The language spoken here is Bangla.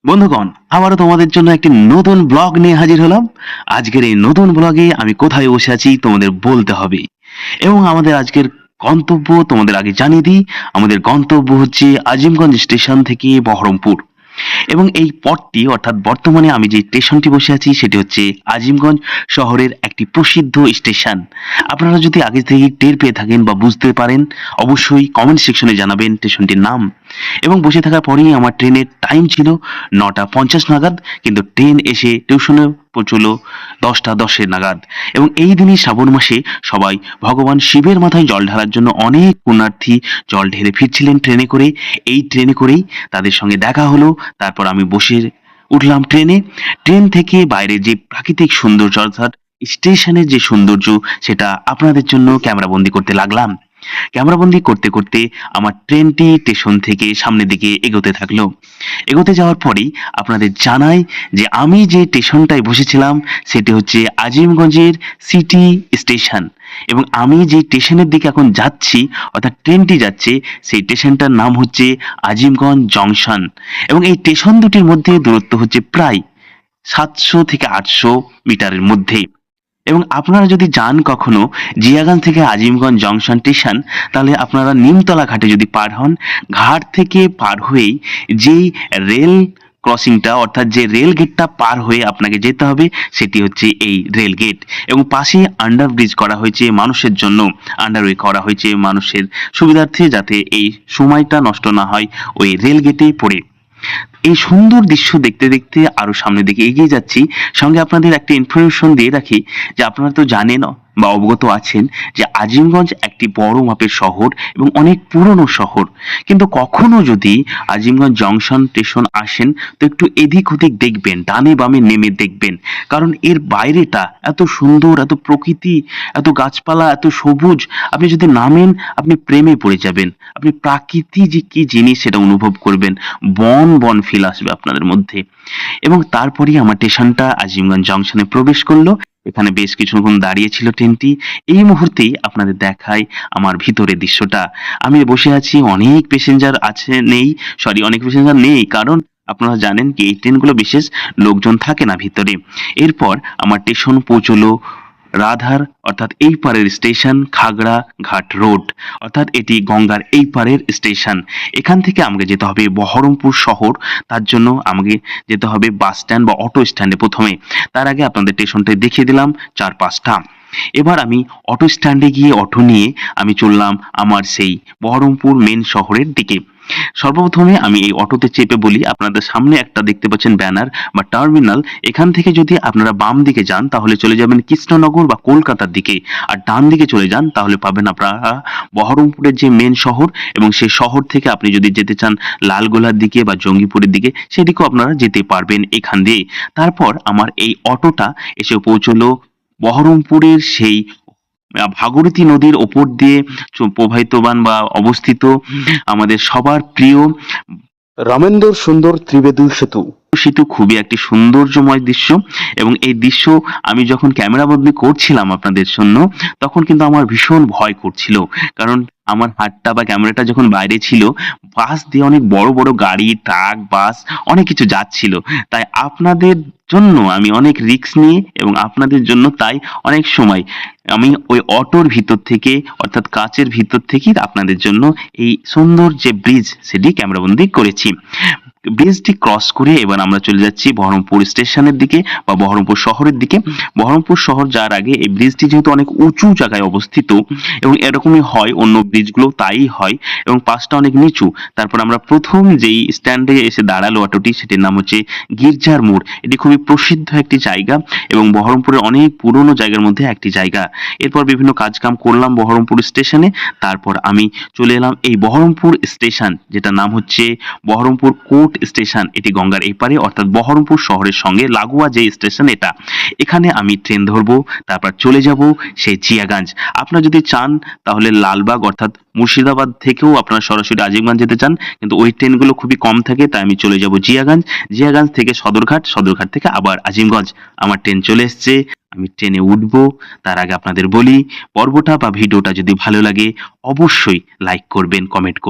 বন্ধুগণ, আবারও তোমাদের জন্য একটি নতুন ব্লগ নিয়ে হাজির হলাম। আজকের এই নতুন ব্লগে আমি কোথায় বসে আছি তোমাদের বলতে হবে, এবং আমাদের আজকের গন্তব্য তোমাদের আগে জানিয়ে দিই। আমাদের গন্তব্য হচ্ছে আজিমগঞ্জ স্টেশন থেকে বহরমপুর, এবং এই পথটি অর্থাৎ বর্তমানে আমি যে স্টেশনটি বসে আছি সেটি হচ্ছে আজিমগঞ্জ শহরের একটি প্রসিদ্ধ স্টেশন। আপনারা যদি আগে থেকে টের পেয়ে থাকেন বা বুঝতে পারেন, অবশ্যই কমেন্ট সেকশনে জানাবেন স্টেশনটির নাম। এবং বসে থাকার পরেই আমার ট্রেনের টাইম ছিল 9:50 নাগাদ, কিন্তু ট্রেন এসে টিউশনে পৌঁছলো 10:10 নাগাদ। এবং এই দিনই শ্রাবণ মাসে সবাই ভগবান শিবের মাথায় জল ঢালার জন্য অনেক পুণ্যার্থী জল ঢেলে ফিরছিলেন ট্রেনে করে। এই ট্রেনে করেই তাদের সঙ্গে দেখা হলো। তারপর আমি বসে উঠলাম ট্রেনে। ট্রেন থেকে বাইরে যে প্রাকৃতিক সৌন্দর্য অর্থাৎ স্টেশনের যে সৌন্দর্য, সেটা আপনাদের জন্য ক্যামেরাবন্দি করতে লাগলাম। ক্যামেরাবন্দি করতে করতে আমার ট্রেনটি স্টেশন থেকে সামনের দিকে এগোতে থাকলো। এগোতে যাওয়ার পরেই আপনাদের জানাই যে আমি যে স্টেশনটায় বসেছিলাম সেটি হচ্ছে আজিমগঞ্জের সিটি স্টেশন, এবং আমি যে স্টেশনের দিকে এখন যাচ্ছি অর্থাৎ ট্রেনটি যাচ্ছে সেই স্টেশনটার নাম হচ্ছে আজিমগঞ্জ জংশন। এবং এই স্টেশন দুটির মধ্যে দূরত্ব হচ্ছে প্রায় 700 থেকে 800 মিটারের মধ্যে। এবং আপনারা যদি যান কখনো জিয়াগঞ্জ থেকে আজিমগঞ্জ জংশন স্টেশন, তাহলে আপনারা নিমতলা ঘাটে যদি পার হন, ঘাট থেকে পার হয়েই যেই রেল ক্রসিংটা অর্থাৎ যে রেল গেটটা পার হয়ে আপনাকে যেতে হবে সেটি হচ্ছে এই রেল গেট। এবং পাশে আন্ডারব্রিজ করা হয়েছে মানুষের জন্য, আন্ডারওয়ে করা হয়েছে মানুষের সুবিধার্থে, যাতে এই সময়টা নষ্ট না হয় ওই রেল গেটে পড়ে। এই সুন্দর দৃশ্য দেখতে দেখতে আরো সামনের দিকে এগিয়ে যাচ্ছি। সঙ্গে আপনাদের একটা ইনফরমেশন দিয়ে রাখি যে আপনারা তো জানেন বা অবগত আছেন যে আজিমগঞ্জ একটি বড় মাপের শহর এবং অনেক পুরনো শহর। কিন্তু কখনো যদি আজিমগঞ্জ জংশন স্টেশন আসেন, তো একটু এদিক ওদিক দেখবেন, ডানে বামে নেমে দেখবেন, কারণ এর বাইরেটা এত সুন্দর, এত প্রকৃতি, এত গাছপালা, এত সবুজ। আপনি যদি নামেন, আপনি প্রেমে পড়ে যাবেন। আপনি প্রাকৃতি যে কি জিনিস সেটা অনুভব করবেন, বন বন ফিল আসবে আপনাদের মধ্যে। এবং তারপরেই আমার স্টেশনটা আজিমগঞ্জ জংশনে প্রবেশ করলো। এখানে বেশ কিছুক্ষণ দাঁড়িয়ে ছিল ট্রেনটি। এই মুহূর্তেই আপনাদের দেখাই আমার ভিতরের দৃশ্যটা। আমি বসে আছি, অনেক প্যাসেঞ্জার আছে নেই, অনেক প্যাসেঞ্জার নেই, কারণ আপনারা জানেন কি এই ট্রেনগুলো বিশেষ লোকজন থাকে না ভিতরে। এরপর আমার স্টেশন পৌঁছলো রাধার অর্থাৎ এই পারের স্টেশন খাগড়া ঘাট রোড, অর্থাৎ এটি গঙ্গার এই পারের স্টেশন। এখান থেকে আমাকে যেতে হবে বহরমপুর শহর। তার জন্য আমাকে যেতে হবে বাস স্ট্যান্ড বা অটো স্ট্যান্ডে প্রথমে। তার আগে আপনাদের স্টেশনটা দেখিয়ে দিলাম 4-5টা। এবার আমি অটো স্ট্যান্ডে গিয়ে অটো নিয়ে আমি চললাম আমার সেই বহরমপুর মেন শহরের দিকে। সর্বপ্রথমে আমি এই অটোতে চেপে বলি, আপনাদের সামনে একটা দেখতে পাচ্ছেন ব্যানার বা টার্মিনাল। এখান থেকে যদি আপনারা বাম দিকে যান তাহলে চলে যাবেন কৃষ্ণনগর বা কলকাতার দিকে, আর ডান দিকে চলে যান তাহলে পাবেন আপনারা বহরমপুরের যে মেন শহর। এবং সেই শহর থেকে আপনি যদি যেতে চান লালগোলার দিকে বা জঙ্গিপুরের দিকে, সেদিকেও আপনারা যেতে পারবেন এখান দিয়ে। তারপর আমার এই অটোটা এসে পৌঁছলো বহরমপুরের সেই ভাগীরথী নদীর ওপর দিয়ে প্রবাহিতবান বা অবস্থিত আমাদের সবার প্রিয় রামেন্দর সুন্দর ত্রিবেদী সেতু। সেতু খুবই একটি সৌন্দর্যময় দৃশ্য। এবং এই দৃশ্য আমি যখন ক্যামেরাবন্দি করছিলাম আপনাদের জন্য, তখন কিন্তু আমার ভীষণ ভয় করছিল, কারণ আমার হাতটা বা ক্যামেরাটা যখন বাইরে ছিল, পাশ দিয়ে অনেক বড় বড় গাড়ি, ট্রাক, বাস অনেক কিছু যাচ্ছিল। তাই আপনাদের জন্য আমি অনেক রিস্ক নিয়ে, এবং আপনাদের জন্য তাই অনেক সময় আমি ওই অটোর ভিতর থেকে অর্থাৎ কাচের ভিতর থেকেই আপনাদের জন্য এই সুন্দর যে ব্রিজ সেটি ক্যামেরাবন্দি করেছি। ব্রিজটি ক্রস করে এবার আমরা চলে যাচ্ছি বহরমপুর স্টেশনের দিকে বা বহরমপুর শহরের দিকে। বহরমপুর শহর যাওয়ার আগে এই ব্রিজটি যেহেতু অনেক উঁচু জায়গায় অবস্থিত, এবং এরকমই হয় অন্য ব্রিজগুলো তাই হয়, এবং পাশটা অনেক নিচু। তারপর আমরা প্রথম যেই স্ট্যান্ডে এসে দাঁড়ালো অটোটি, সেটির নাম হচ্ছে গির্জার মোড়। এটি খুবই প্রসিদ্ধ একটি জায়গা এবং বহরমপুরের অনেক পুরনো জায়গার মধ্যে একটি জায়গা। এরপর বিভিন্ন কাজকাম করলাম বহরমপুর স্টেশনে। তারপর আমি চলে এলাম এই বহরমপুর স্টেশন, যেটা নাম হচ্ছে বহরমপুর কোর্ট স্টেশন। এটি গঙ্গার এপারে অর্থাৎ বহরমপুর শহরের সঙ্গে লাগোয়া যে স্টেশন এটা। এখানে আমি ট্রেন ধরবো, তারপর চলে যাব সেই জিয়াগঞ্জ। আপনারা যদি চান তাহলে লালবাগ অর্থাৎ মুর্শিদাবাদ থেকেও আপনারা সরাসরি আজিমগঞ্জ যেতে চান, কিন্তু ওই ট্রেনগুলো খুবই কম থাকে, তাই আমি চলে যাব জিয়াগঞ্জ। জিয়াগঞ্জ থেকে সদরঘাট, সদরঘাট থেকে আবার আজিমগঞ্জ। আমার ট্রেন চলে এসছে, আমি ট্রেনে উঠবো। তার আগে আপনাদের বলি, পর্বটা বা ভিডিওটা যদি ভালো লাগে অবশ্যই লাইক করবেন, কমেন্ট করবেন।